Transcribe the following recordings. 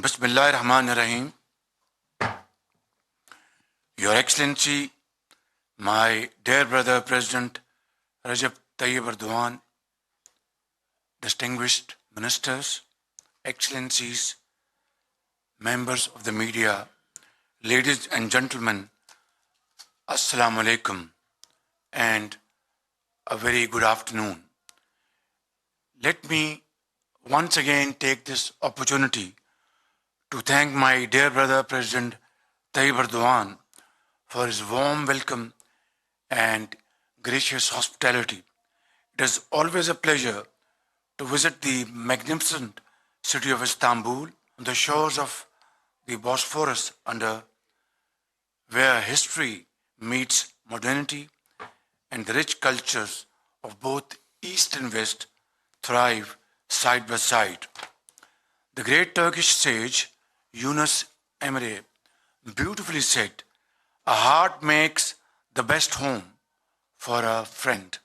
Bismillahirrahmanirrahim. Your Excellency, my dear brother President Recep Tayyip Erdogan, distinguished ministers, excellencies, members of the media, ladies and gentlemen, Assalamu alaikum and a very good afternoon. Let me once again take this opportunity to thank my dear brother President Tayyip Erdogan for his warm welcome and gracious hospitality. It is always a pleasure to visit the magnificent city of Istanbul on the shores of the Bosphorus where history meets modernity and the rich cultures of both East and West thrive side by side. The great Turkish sage Yunus Emre beautifully said, "A heart makes the best home for a friend."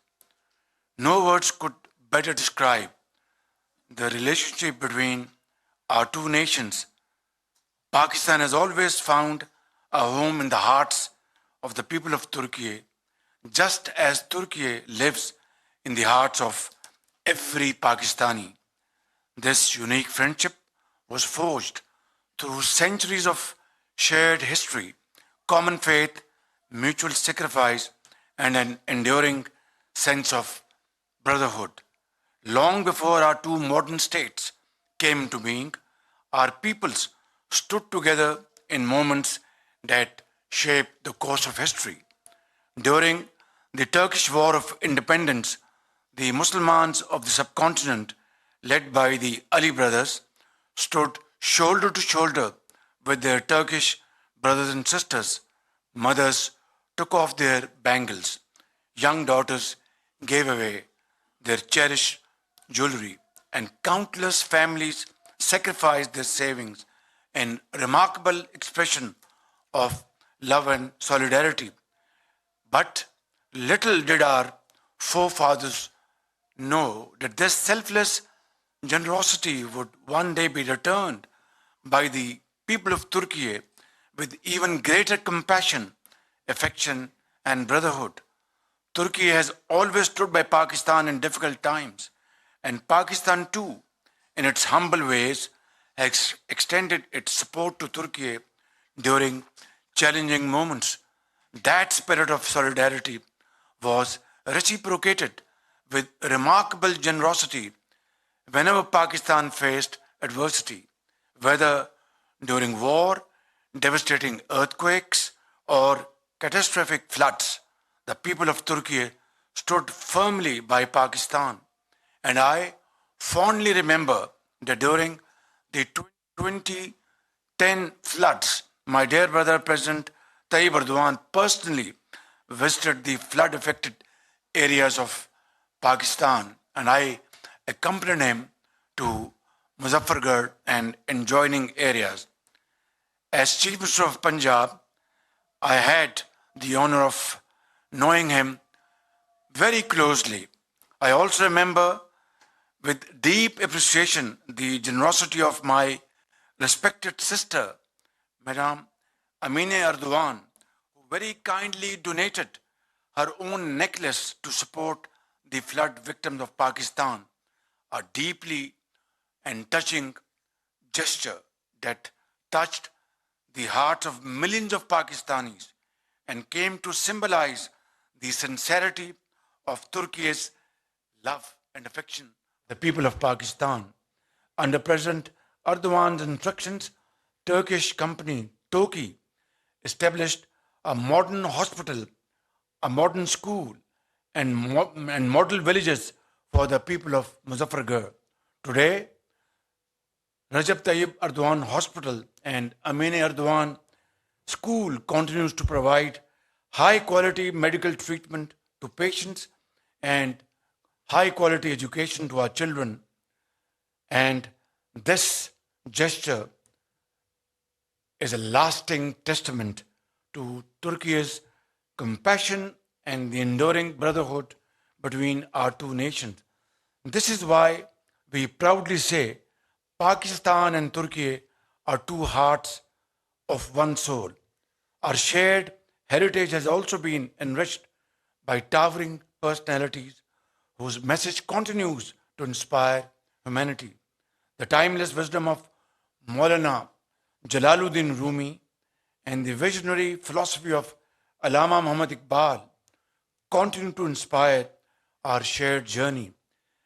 No words could better describe the relationship between our two nations. Pakistan has always found a home in the hearts of the people of Turkey, just as Turkey lives in the hearts of every Pakistani. This unique friendship was forged through centuries of shared history, common faith, mutual sacrifice, and an enduring sense of brotherhood. Long before our two modern states came into being, our peoples stood together in moments that shaped the course of history. During the Turkish War of Independence, the Muslims of the subcontinent, led by the Ali brothers, stood shoulder to shoulder with their Turkish brothers and sisters. Mothers took off their bangles. Young daughters gave away their cherished jewelry, and countless families sacrificed their savings in remarkable expression of love and solidarity. But little did our forefathers know that this selfless generosity would one day be returned by the people of Turkey with even greater compassion, affection, and brotherhood. Turkey has always stood by Pakistan in difficult times, and Pakistan too, in its humble ways, has extended its support to Turkey during challenging moments. That spirit of solidarity was reciprocated with remarkable generosity whenever Pakistan faced adversity, whether during war, devastating earthquakes, or catastrophic floods. The people of Turkey stood firmly by Pakistan. And I fondly remember that during the 2010 floods, my dear brother President Tayyip Erdogan personally visited the flood affected areas of Pakistan, and I accompanied him to Muzaffargarh and adjoining areas. As Chief Minister of Punjab, I had the honor of knowing him very closely. I also remember with deep appreciation the generosity of my respected sister, Madame Amine Erdogan, who very kindly donated her own necklace to support the flood victims of Pakistan, a deeply and touching gesture that touched the hearts of millions of Pakistanis and came to symbolize the sincerity of Turkey's love and affection for the people of Pakistan. Under President Erdogan's instructions, Turkish company Toki established a modern hospital, a modern school, and model villages for the people of Muzaffargarh. Today, Recep Tayyip Erdogan Hospital and Amine Erdogan School continues to provide high quality medical treatment to patients and high quality education to our children. And this gesture is a lasting testament to Turkey's compassion and the enduring brotherhood between our two nations. This is why we proudly say Pakistan and Turkey are two hearts of one soul. Our shared heritage has also been enriched by towering personalities whose message continues to inspire humanity. The timeless wisdom of Maulana Jalaluddin Rumi and the visionary philosophy of Allama Muhammad Iqbal continue to inspire our shared journey.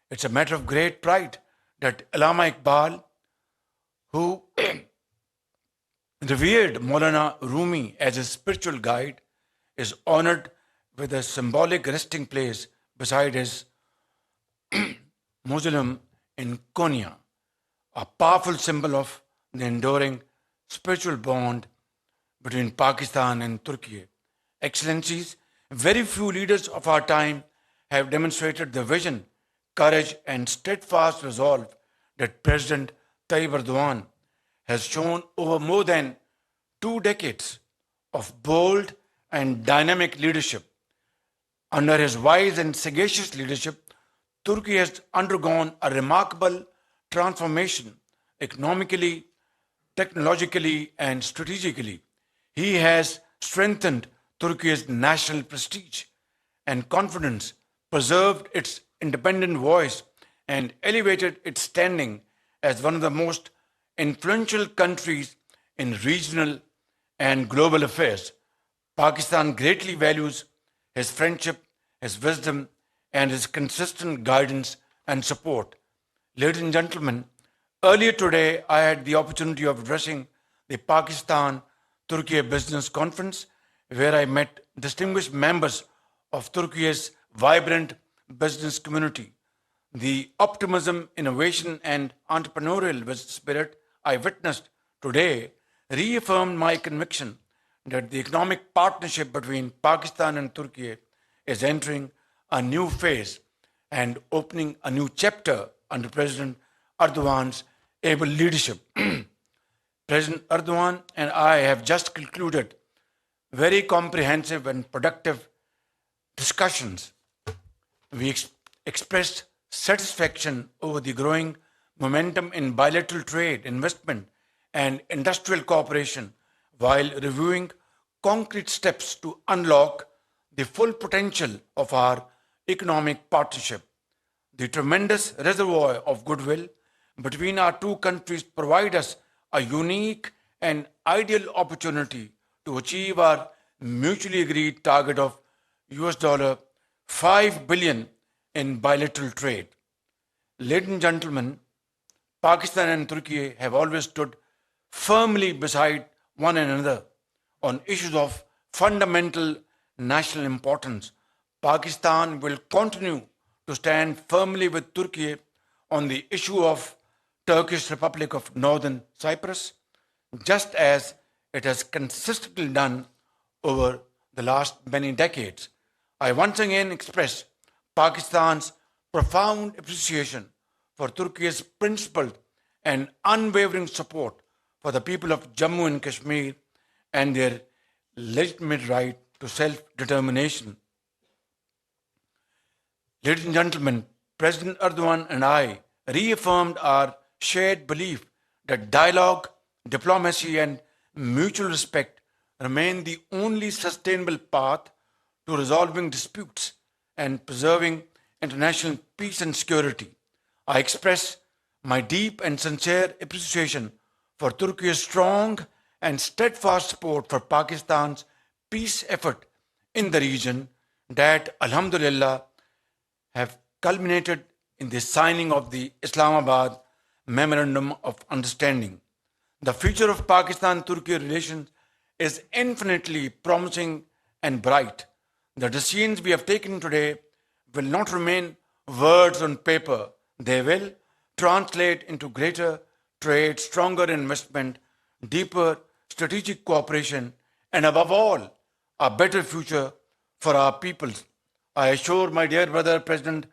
It's a matter of great pride that Allama Iqbal, who revered Maulana Rumi as his spiritual guide, is honored with a symbolic resting place beside his mausoleum in Konya, a powerful symbol of the enduring spiritual bond between Pakistan and Turkey. Excellencies, very few leaders of our time have demonstrated the vision, courage, and steadfast resolve that President Tayyip Erdogan has shown over more than 2 decades of bold and dynamic leadership. Under his wise and sagacious leadership, Turkey has undergone a remarkable transformation economically, technologically, and strategically. He has strengthened Turkey's national prestige and confidence, preserved its independent voice, and elevated its standing as one of the most influential countries in regional and global affairs. Pakistan greatly values his friendship, his wisdom, and his consistent guidance and support. Ladies and gentlemen, earlier today I had the opportunity of addressing the Pakistan Turkey Business Conference, where I met distinguished members of Turkey's vibrant business community. The optimism, innovation, and entrepreneurial spirit I witnessed today reaffirmed my conviction that the economic partnership between Pakistan and Turkey is entering a new phase and opening a new chapter under President Erdogan's able leadership. President Erdogan and I have just concluded very comprehensive and productive discussions. We expressed satisfaction over the growing momentum in bilateral trade, investment, and industrial cooperation while reviewing concrete steps to unlock the full potential of our economic partnership. The tremendous reservoir of goodwill between our two countries provide us a unique and ideal opportunity to achieve our mutually agreed target of US $5 billion in bilateral trade. Ladies and gentlemen, Pakistan and Turkey have always stood firmly beside one another on issues of fundamental national importance. Pakistan will continue to stand firmly with Turkey on the issue of Turkish Republic of Northern Cyprus, just as it has consistently done over the last many decades. I once again express Pakistan's profound appreciation for Turkey's principled and unwavering support for the people of Jammu and Kashmir and their legitimate right to self-determination. Ladies and gentlemen, President Erdogan and I reaffirmed our shared belief that dialogue, diplomacy, and mutual respect remain the only sustainable path to resolving disputes and preserving international peace and security. I express my deep and sincere appreciation for Turkey's strong and steadfast support for Pakistan's peace effort in the region that, Alhamdulillah, have culminated in the signing of the Islamabad Memorandum of Understanding. The future of Pakistan-Turkey relations is infinitely promising and bright. The decisions we have taken today will not remain words on paper. They will translate into greater trade, stronger investment, deeper strategic cooperation, and above all, a better future for our peoples. I assure my dear brother President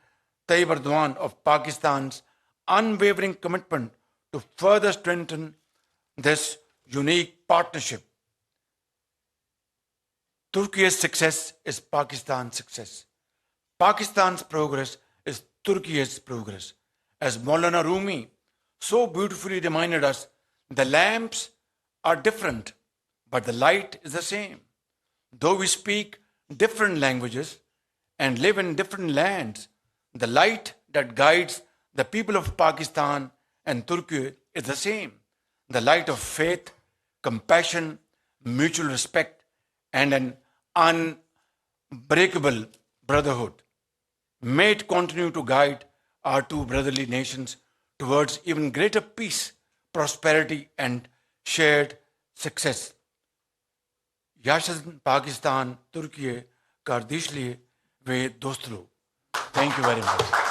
Tayyip Erdogan of Pakistan's unwavering commitment to further strengthen this unique partnership. Turkey's success is Pakistan's success. Pakistan's progress is Turkey's progress. As Maulana Rumi so beautifully reminded us, The lamps are different, but the light is the same. Though we speak different languages and live in different lands, the light that guides the people of Pakistan and Turkey is the same. The light of faith, compassion, mutual respect, and an unbreakable brotherhood. May it continue to guide our two brotherly nations towards even greater peace, prosperity, and shared success. Yaşasın Pakistan, Türkiye, kardeşliği ve dostluğu. Thank you very much.